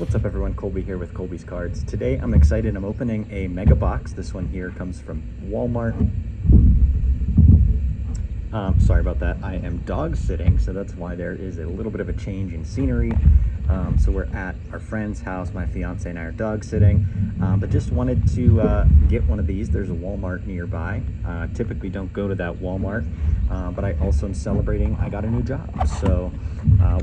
What's up everyone, Colby here with Colby's Cards. Today I'm excited, I'm opening a mega box. This one here comes from Walmart. Sorry about that, I am dog sitting, so that's why there is a little bit of a change in scenery. So we're at our friend's house, my fiance and I are dog sitting, but just wanted to get one of these. There's a Walmart nearby. Typically don't go to that Walmart, but I also am celebrating, I got a new job. So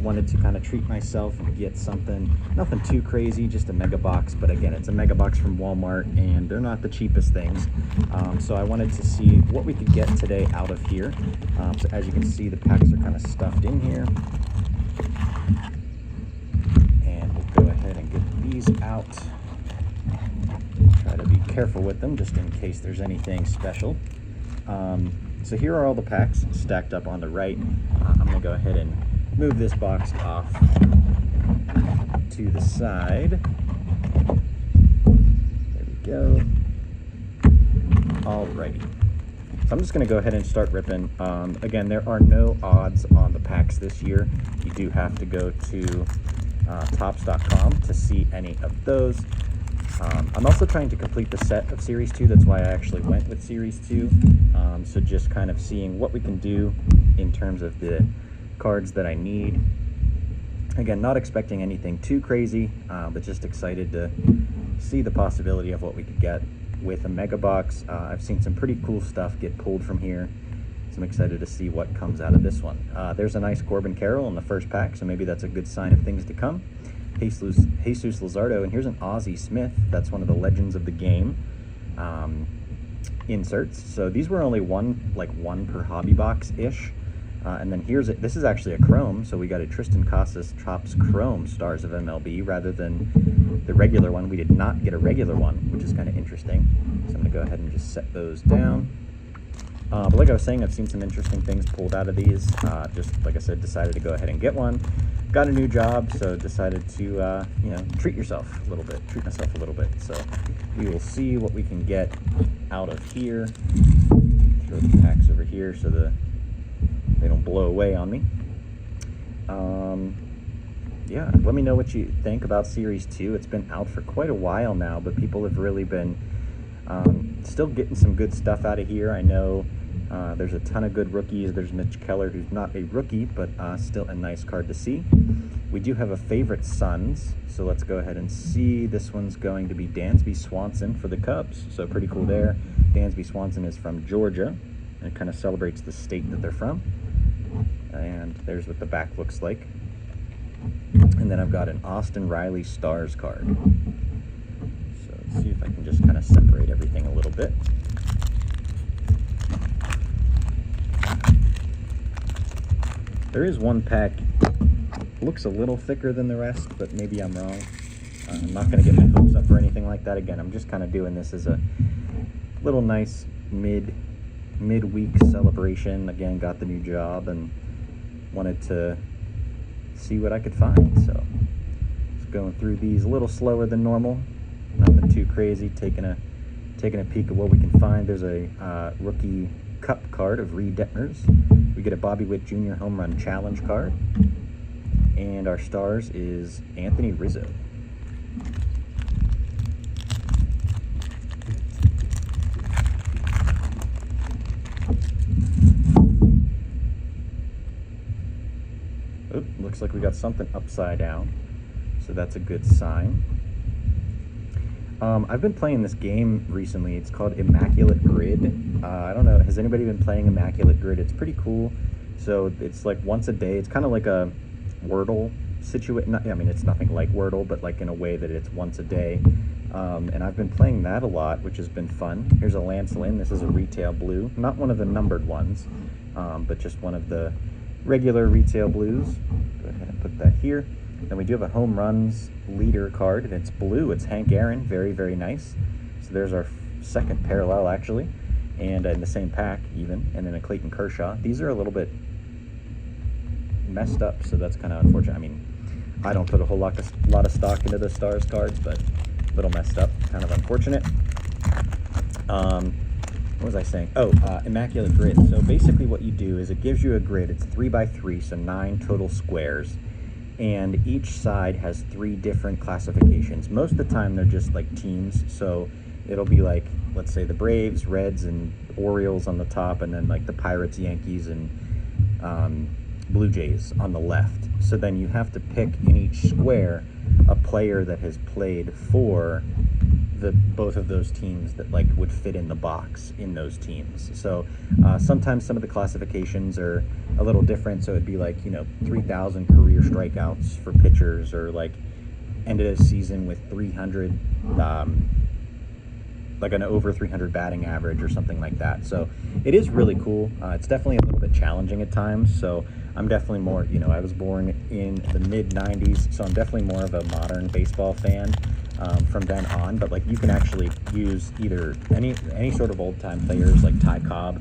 wanted to kind of treat myself and get something, nothing too crazy, just a mega box. But again, it's a mega box from Walmart and they're not the cheapest things. So I wanted to see what we could get today out of here. So as you can see, the packs are kind of stuffed in here. And we'll go ahead and get these out. Try to be careful with them just in case there's anything special. So here are all the packs stacked up on the right. I'm gonna go ahead and move this box off to the side. There we go. Alrighty. So I'm just going to go ahead and start ripping. Again, there are no odds on the packs this year. You do have to go to Topps.com to see any of those. I'm also trying to complete the set of Series 2. That's why I actually went with Series 2. So just kind of seeing what we can do in terms of the cards that I need. Again, not expecting anything too crazy, but just excited to see the possibility of what we could get with a mega box. I've seen some pretty cool stuff get pulled from here, so I'm excited to see what comes out of this one. There's a nice Corbin Carroll in the first pack, so maybe that's a good sign of things to come. Jesus Luzardo, and here's an Ozzie Smith. That's one of the legends of the game inserts. So these were only one per hobby box ish. And then this is actually a chrome, so we got a Tristan Casas Topps Chrome Stars of MLB rather than the regular one. We did not get a regular one, which is kind of interesting. So I'm going to go ahead and just set those down. But like I was saying, I've seen some interesting things pulled out of these. Just like I said, decided to go ahead and get one. Got a new job, so decided to treat myself a little bit. So we will see what we can get out of here. Throw the packs over here so they don't blow away on me. Yeah, let me know what you think about Series 2. It's been out for quite a while now, but people have really been still getting some good stuff out of here. I know there's a ton of good rookies. There's Mitch Keller, who's not a rookie, but still a nice card to see. We do have a favorite Suns, so let's go ahead and see. This one's going to be Dansby Swanson for the Cubs, so pretty cool there. Dansby Swanson is from Georgia, and it kind of celebrates the state that they're from. And there's what the back looks like. And then I've got an Austin Riley Stars card. So let's see if I can just kind of separate everything a little bit. There is one pack, looks a little thicker than the rest, but maybe I'm wrong. I'm not going to get my hopes up or anything like that. Again, I'm just kind of doing this as a little nice midweek celebration. Again, got the new job and wanted to see what I could find. So just going through these a little slower than normal, nothing too crazy, taking a peek at what we can find. There's a rookie cup card of Reed Detmers. We get a Bobby Witt Jr. Home Run Challenge card, and our stars is Anthony Rizzo. Looks like we got something upside down, so that's a good sign. I've been playing this game recently. It's called Immaculate Grid. I don't know, has anybody been playing Immaculate Grid? It's pretty cool. So it's like once a day. It's kind of like a Wordle situation. I mean, it's nothing like Wordle, but like in a way that it's once a day. And I've been playing that a lot, which has been fun. Here's a Lance Lynn. This is a retail blue, not one of the numbered ones, but just one of the regular retail blues. Go ahead and put that here. Then we do have a home runs leader card, and it's blue. It's Hank Aaron, very, very nice. So there's our second parallel, actually, and in the same pack even, and then a Clayton Kershaw. These are a little bit messed up, so that's kind of unfortunate. I mean, I don't put a whole lot of stock into the Stars cards, but a little messed up, kind of unfortunate. What was I saying? Oh, Immaculate Grid. So basically what you do is it gives you a grid. It's 3 by 3, so 9 total squares. and each side has 3 different classifications. Most of the time they're just like teams, so it'll be like, let's say the Braves, Reds, and Orioles on the top, and then like the Pirates, Yankees, and Blue Jays on the left. So then you have to pick in each square a player that has played for both of those teams that like would fit in the box in those teams. So sometimes some of the classifications are a little different, so it'd be like, 3,000 career strikeouts for pitchers, or like ended a season with 300 like an over 300 batting average or something like that. So it is really cool. It's definitely a little bit challenging at times, so I'm definitely more, I was born in the mid 90s, so I'm definitely more of a modern baseball fan from then on. But like, you can actually use either any sort of old time players like Ty Cobb,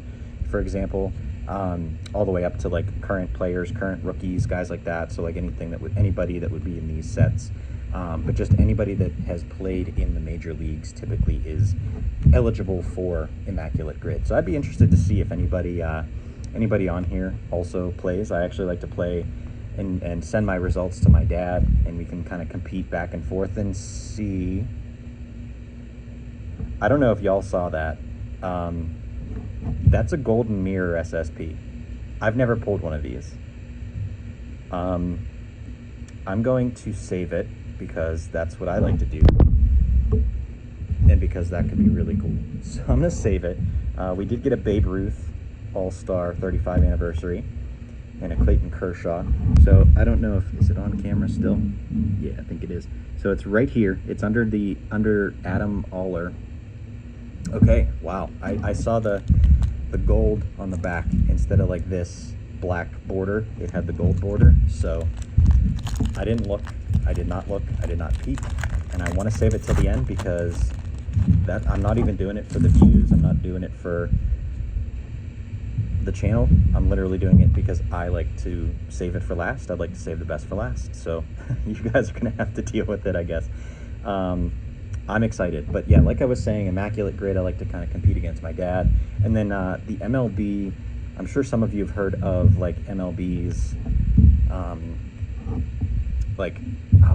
for example, all the way up to like current players, current rookies, guys like that. So like anybody that would be in these sets. But just anybody that has played in the major leagues typically is eligible for Immaculate Grid. So I'd be interested to see if anybody on here also plays. I actually like to play and send my results to my dad, and we can kind of compete back and forth and see. I don't know if y'all saw that. That's a Golden Mirror SSP. I've never pulled one of these. I'm going to save it, because that's what I like to do, and because that could be really cool. So I'm going to save it. We did get a Babe Ruth All-Star 35 anniversary and a Clayton Kershaw. So I don't know is it on camera still? Yeah, I think it is. So it's right here. It's under Adam Aller. Okay, wow. I saw the gold on the back instead of like this black border. It had the gold border. So I didn't look. I did not look. I did not peek. And I want to save it till the end, because I'm not even doing it for the views. I'm not doing it for the channel. I'm literally doing it because I like to save it for last. I'd like to save the best for last. So you guys are going to have to deal with it, I guess. I'm excited. But yeah, like I was saying, Immaculate Grid, I like to kind of compete against my dad. And then the MLB, I'm sure some of you have heard of like MLB's like,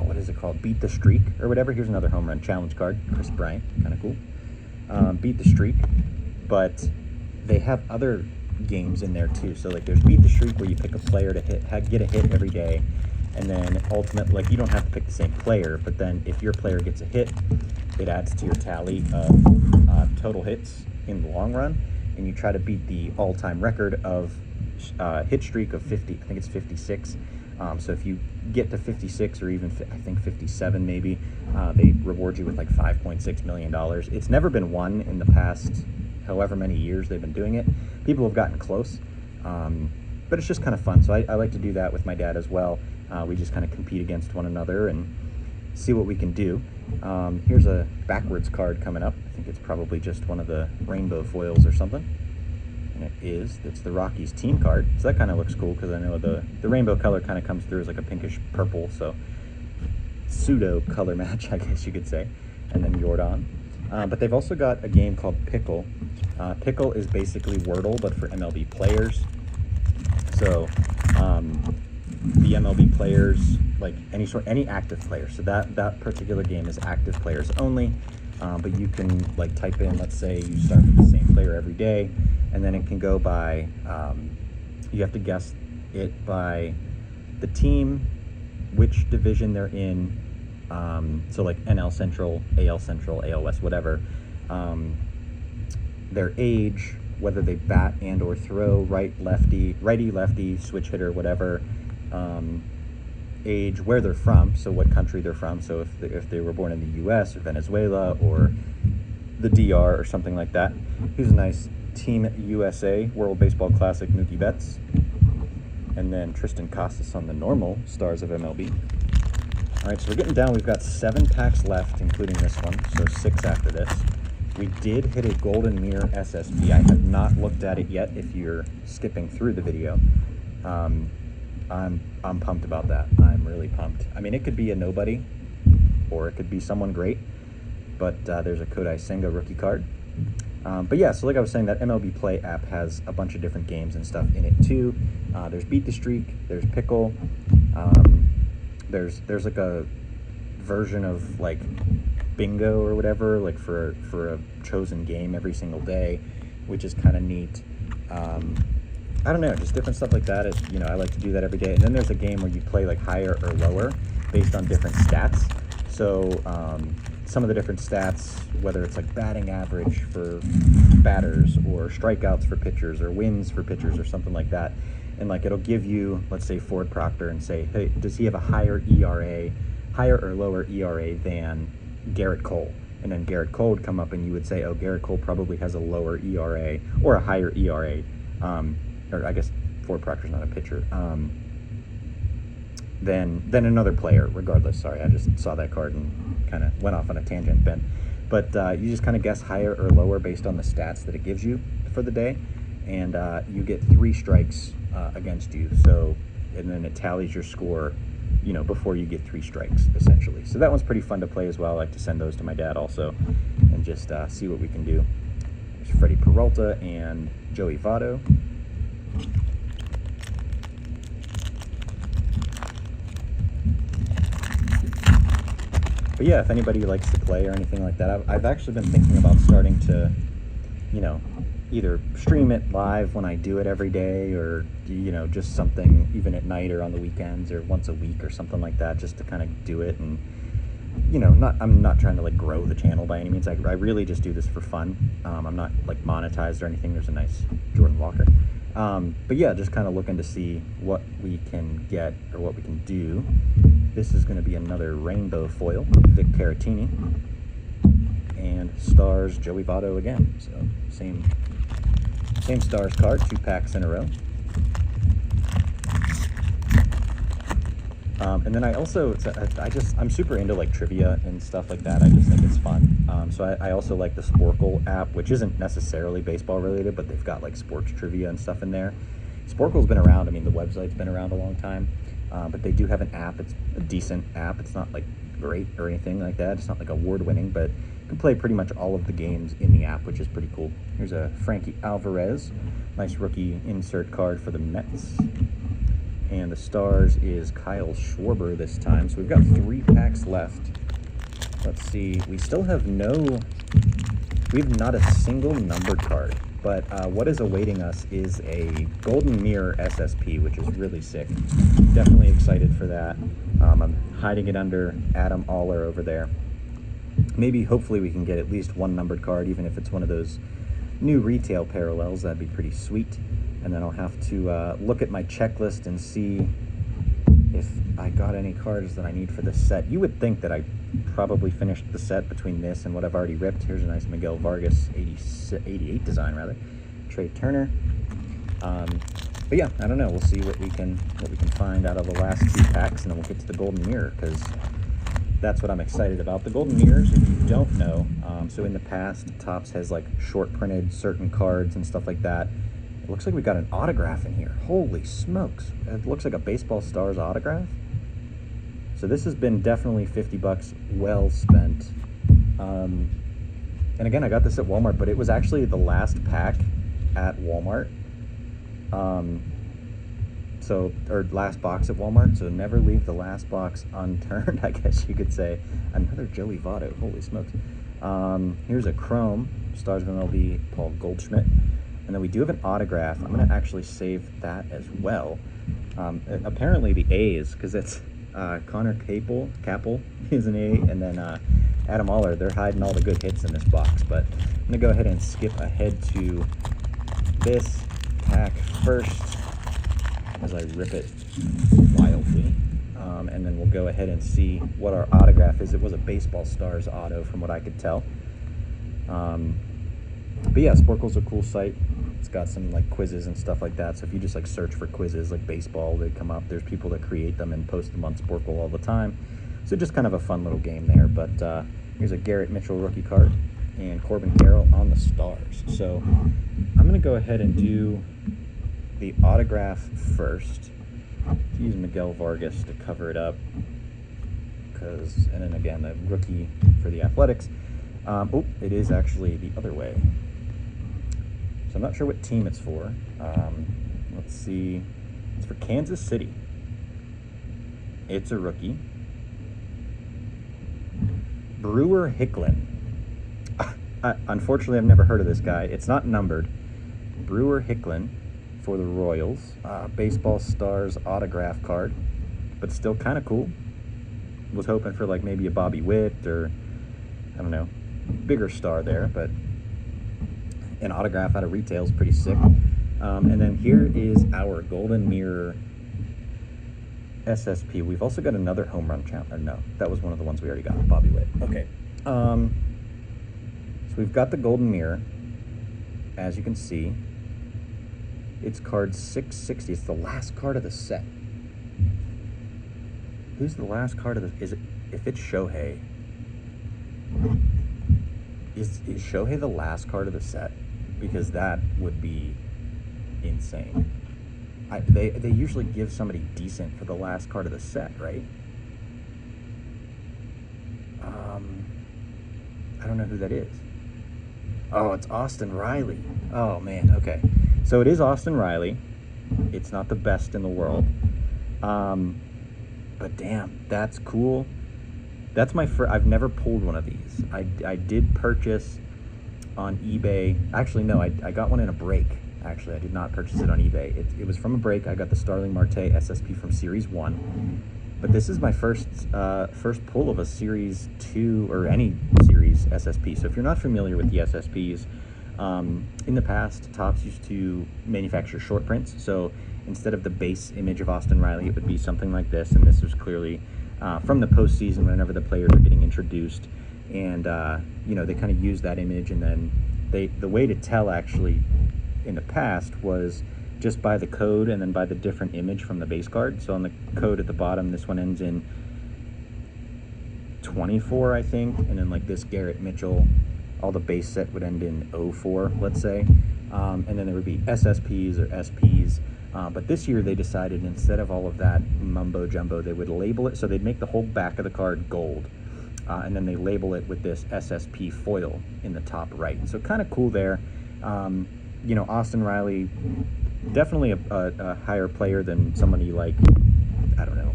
what is it called? Beat the Streak or whatever. Here's another home run challenge card. Chris Bryant, kind of cool. Beat the Streak. But they have other games in there too. So like, there's Beat the Streak, where you pick a player to get a hit every day. And then ultimately, like, you don't have to pick the same player, but then if your player gets a hit, it adds to your tally of total hits in the long run. And you try to beat the all-time record of hit streak of 50. I think it's 56. So if you get to 56, or even I think 57 maybe, they reward you with like $5.6 million. It's never been won in the past however many years they've been doing it. People have gotten close, but it's just kind of fun. So I like to do that with my dad as well. We just kind of compete against one another and see what we can do. Here's a backwards card coming up. I think it's probably just one of the rainbow foils or something. And it's the Rockies team card. So that kind of looks cool, because I know the rainbow color kind of comes through as like a pinkish purple, so pseudo color match, I guess you could say. And then Jordan. But they've also got a game called Pickle. Pickle is basically Wordle, but for MLB players. So the MLB players, like any active player. So that particular game is active players only. But you can like type in, let's say you start with the same player every day, and then it can go by, you have to guess it by the team, which division they're in. So like NL Central, AL West, whatever. Their age, whether they bat and or throw, righty, lefty, switch hitter, whatever. Age, where they're from, so what country they're from. So if they were born in the U.S. or Venezuela or the DR or something like that. Here's a nice Team USA World Baseball Classic Mookie Betts. And then Tristan Casas on the normal Stars of MLB. All right, so we're getting down. We've got 7 packs left, including this one, so 6 after this. We did hit a Golden Mirror SSP. I have not looked at it yet if you're skipping through the video. I'm pumped about that. I'm really pumped. I mean, it could be a nobody, or it could be someone great, but there's a Kodai Senga rookie card. But yeah, so like I was saying, that MLB Play app has a bunch of different games and stuff in it too. There's Beat the Streak, there's Pickle, there's like a version of like bingo or whatever, like for a chosen game every single day, which is kind of neat. I don't know, just different stuff like that. I like to do that every day. And then there's a game where you play like higher or lower based on different stats. So some of the different stats, whether it's like batting average for batters or strikeouts for pitchers or wins for pitchers or something like that, and like it'll give you, let's say Ford Proctor, and say, hey, does he have a higher or lower ERA than Garrett Cole? And then Garrett Cole would come up and you would say, oh, Garrett Cole probably has a lower ERA or a higher ERA, or I guess Ford Proctor's not a pitcher, than another player, regardless. Sorry, I just saw that card and kind of went off on a tangent, Ben. But you just kind of guess higher or lower based on the stats that it gives you for the day, and you get 3 strikes against you. So, and then it tallies your score, before you get 3 strikes, essentially. So that one's pretty fun to play as well. I like to send those to my dad also, and just see what we can do. There's Freddie Peralta and Joey Votto. But yeah, if anybody likes to play or anything like that, I've actually been thinking about starting to, either stream it live when I do it every day, or, just something even at night or on the weekends or once a week or something like that, just to kind of do it. And, I'm not trying to like grow the channel by any means. I really just do this for fun. I'm not like monetized or anything. There's a nice Jordan Walker. But yeah, just kind of looking to see what we can get or what we can do. This is going to be another rainbow foil, Vic Caratini, and stars Joey Votto again. So same stars card, 2 packs in a row. And then I also, I'm super into like trivia and stuff like that. I just think it's fun. So I also like the Sporkle app, which isn't necessarily baseball related, but they've got like sports trivia and stuff in there. Sporkle's been around. I mean, the website's been around a long time, but they do have an app. It's a decent app. It's not like great or anything like that. It's not like award winning, but you can play pretty much all of the games in the app, which is pretty cool. Here's a Frankie Alvarez, nice rookie insert card for the Mets. And the stars is Kyle Schwarber this time. So we've got 3 packs left. Let's see. We have not a single numbered card. But what is awaiting us is a Golden Mirror SSP, which is really sick. Definitely excited for that. I'm hiding it under Adam Aller over there. Maybe, hopefully, we can get at least 1 numbered card, even if it's one of those new retail parallels. That'd be pretty sweet. And then I'll have to look at my checklist and see if I got any cards that I need for this set. You would think that I probably finished the set between this and what I've already ripped. Here's a nice Miguel Vargas 88 design, rather. Trey Turner. But yeah, I don't know. We'll see what we can find out of the last 2 packs, and then we'll get to the Golden Mirror, because that's what I'm excited about. The Golden Mirrors, if you don't know, so in the past, Topps has like short printed certain cards and stuff like that. It looks like we got an autograph in here. Holy smokes. It looks like a Baseball Stars autograph. So this has been definitely $50 well spent. And again, I got this at Walmart, but it was actually the last pack at Walmart. Or last box at Walmart. So never leave the last box unturned, I guess you could say. Another Joey Votto. Holy smokes. Here's a Chrome. Stars of MLB, Paul Goldschmidt. And then we do have an autograph. I'm going to actually save that as well. Apparently the A's, because it's Connor Capel is an A, and then Adam Aller, they're hiding all the good hits in this box. But I'm going to go ahead and skip ahead to this pack first as I rip it wildly. And then we'll go ahead and see what our autograph is. It was a Baseball Stars auto from what I could tell. But yeah, Sporkle's a cool site. It's got some like quizzes and stuff like that. So if you just like search for quizzes like baseball, they come up. There's people that create them and post them on Sporkle all the time. So just kind of a fun little game there. But here's a Garrett Mitchell rookie card and Corbin Carroll on the Stars. So I'm going to go ahead and do the autograph first. Use Miguel Vargas to cover it up. And then again, the rookie for the Athletics. It is actually the other way. So I'm not sure what team it's for. Let's see. It's for Kansas City. It's a rookie. Brewer Hicklin. Unfortunately, I've never heard of this guy. It's not numbered. Brewer Hicklin for the Royals. Baseball Stars autograph card, but still kind of cool. Was hoping for like maybe a Bobby Witt or, I don't know, bigger star there, but an autograph out of retail is pretty sick. And then here is our Golden Mirror SSP. We've also got another home run challenge. No, that was one of the ones we already got, Bobby Witt. Okay. So we've got the Golden Mirror. As you can see, it's card 660. It's the last card of the set. Who's the last card of the... If it's Shohei... Is Shohei the last card of the set? Because that would be insane. They usually give somebody decent for the last card of the set, right? I don't know who that is. Oh, it's Austin Riley. Oh, man, okay. So it is Austin Riley. It's not the best in the world. But damn, that's cool. That's my first... I've never pulled one of these. I did purchase on eBay. Actually, no, I got one in a break. Actually, I did not purchase it on eBay. It was from a break. I got the Starling Marte SSP from Series 1. But this is my first pull of a Series 2 or any Series SSP. So if you're not familiar with the SSPs, in the past, Topps used to manufacture short prints. So instead of the base image of Austin Riley, it would be something like this. And this was clearly from the postseason whenever the players are getting introduced. And, you know, they kind of use that image. And then the way to tell actually in the past was just by the code and then by the different image from the base card. So on the code at the bottom, this one ends in 24, I think. And then like this Garrett Mitchell, all the base set would end in 04, let's say. And then there would be SSPs or SPs. But this year they decided instead of all of that mumbo jumbo, they would label it. So they'd make the whole back of the card gold. And then they label it with this SSP foil in the top right. So kind of cool there. You know, Austin Riley, definitely a higher player than somebody like, I don't know,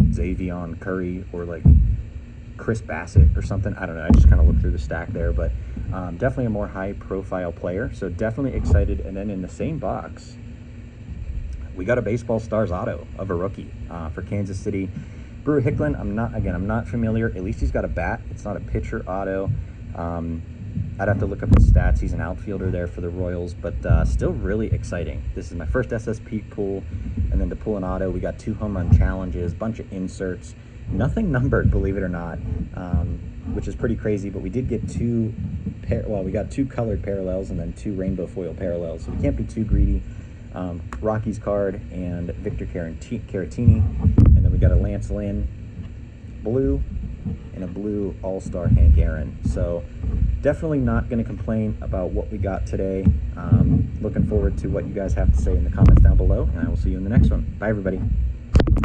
Xavion Curry or like Chris Bassett or something. I don't know. I just kind of looked through the stack there, but definitely a more high-profile player. So definitely excited. And then in the same box, we got a Baseball Stars auto of a rookie for Kansas City. Brewer Hicklin, I'm not familiar. At least he's got a bat. It's not a pitcher auto. I'd have to look up his stats. He's an outfielder there for the Royals, but still really exciting. This is my first SSP pull, and then to pull an auto, we got 2 home run challenges, bunch of inserts, nothing numbered, believe it or not, which is pretty crazy, but we did get we got 2 colored parallels and then 2 rainbow foil parallels, so we can't be too greedy. Rockies card and Victor Caratini, and then we got a Lance Lynn blue and a blue all-star Hank Aaron. So definitely not going to complain about what we got today. Looking forward to what you guys have to say in the comments down below, and I will see you in the next one. Bye, everybody.